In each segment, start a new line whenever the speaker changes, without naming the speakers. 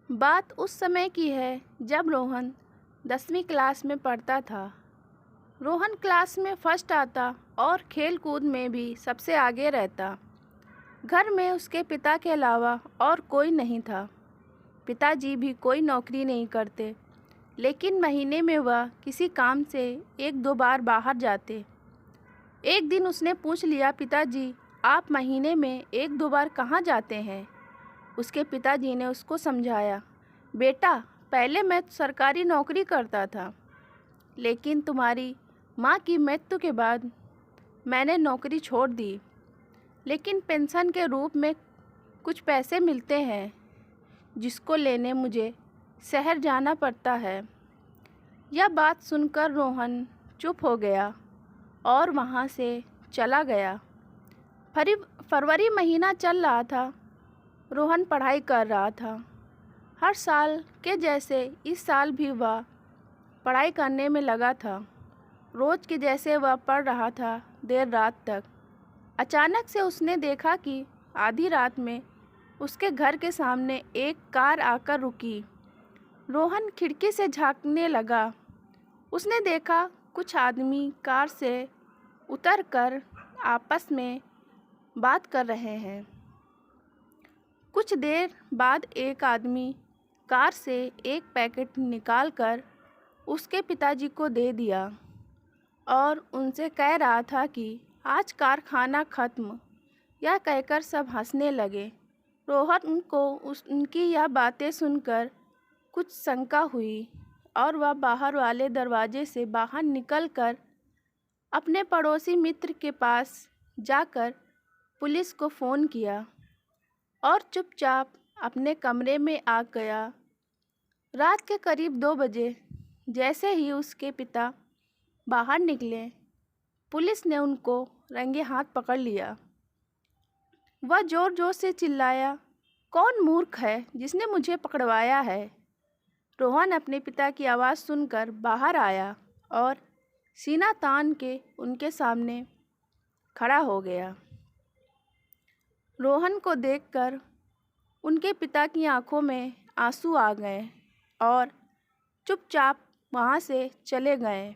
बात उस समय की है जब रोहन 10वीं क्लास में पढ़ता था। रोहन क्लास में फर्स्ट आता और खेल कूद में भी सबसे आगे रहता। घर में उसके पिता के अलावा और कोई नहीं था। पिताजी भी कोई नौकरी नहीं करते, लेकिन महीने में वह किसी काम से 1-2 बार बाहर जाते। एक दिन उसने पूछ लिया, पिताजी आप महीने में 1-2 बार कहाँ जाते हैं? उसके पिताजी ने उसको समझाया, बेटा पहले मैं सरकारी नौकरी करता था, लेकिन तुम्हारी माँ की मृत्यु के बाद मैंने नौकरी छोड़ दी। लेकिन पेंशन के रूप में कुछ पैसे मिलते हैं, जिसको लेने मुझे शहर जाना पड़ता है। यह बात सुनकर रोहन चुप हो गया और वहाँ से चला गया। फरवरी महीना चल रहा था। रोहन पढ़ाई कर रहा था। हर साल के जैसे इस साल भी वह पढ़ाई करने में लगा था। रोज़ के जैसे वह पढ़ रहा था देर रात तक। अचानक से उसने देखा कि आधी रात में उसके घर के सामने एक कार आकर रुकी। रोहन खिड़की से झांकने लगा। उसने देखा कुछ आदमी कार से उतरकर आपस में बात कर रहे हैं। कुछ देर बाद एक आदमी कार से एक पैकेट निकालकर उसके पिताजी को दे दिया और उनसे कह रहा था कि आज कारखाना ख़त्म। यह कहकर सब हंसने लगे। रोहन को उनकी यह बातें सुनकर कुछ शंका हुई और वह बाहर वाले दरवाजे से बाहर निकलकर अपने पड़ोसी मित्र के पास जाकर पुलिस को फ़ोन किया और चुपचाप अपने कमरे में आ गया। रात के करीब 2 बजे जैसे ही उसके पिता बाहर निकले, पुलिस ने उनको रंगे हाथ पकड़ लिया। वह ज़ोर ज़ोर से चिल्लाया, कौन मूर्ख है जिसने मुझे पकड़वाया है? रोहन अपने पिता की आवाज़ सुनकर बाहर आया और सीना तान के उनके सामने खड़ा हो गया। रोहन को देखकर उनके पिता की आंखों में आंसू आ गए और चुपचाप वहाँ से चले गए।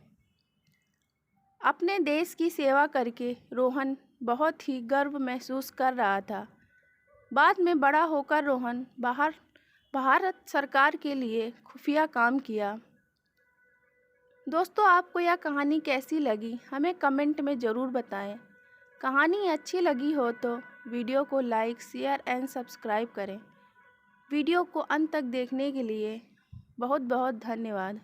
अपने देश की सेवा करके रोहन बहुत ही गर्व महसूस कर रहा था। बाद में बड़ा होकर रोहन भारत सरकार के लिए खुफिया काम किया। दोस्तों, आपको यह कहानी कैसी लगी हमें कमेंट में ज़रूर बताएं। कहानी अच्छी लगी हो तो वीडियो को लाइक, शेयर एंड सब्सक्राइब करें। वीडियो को अंत तक देखने के लिए बहुत बहुत धन्यवाद।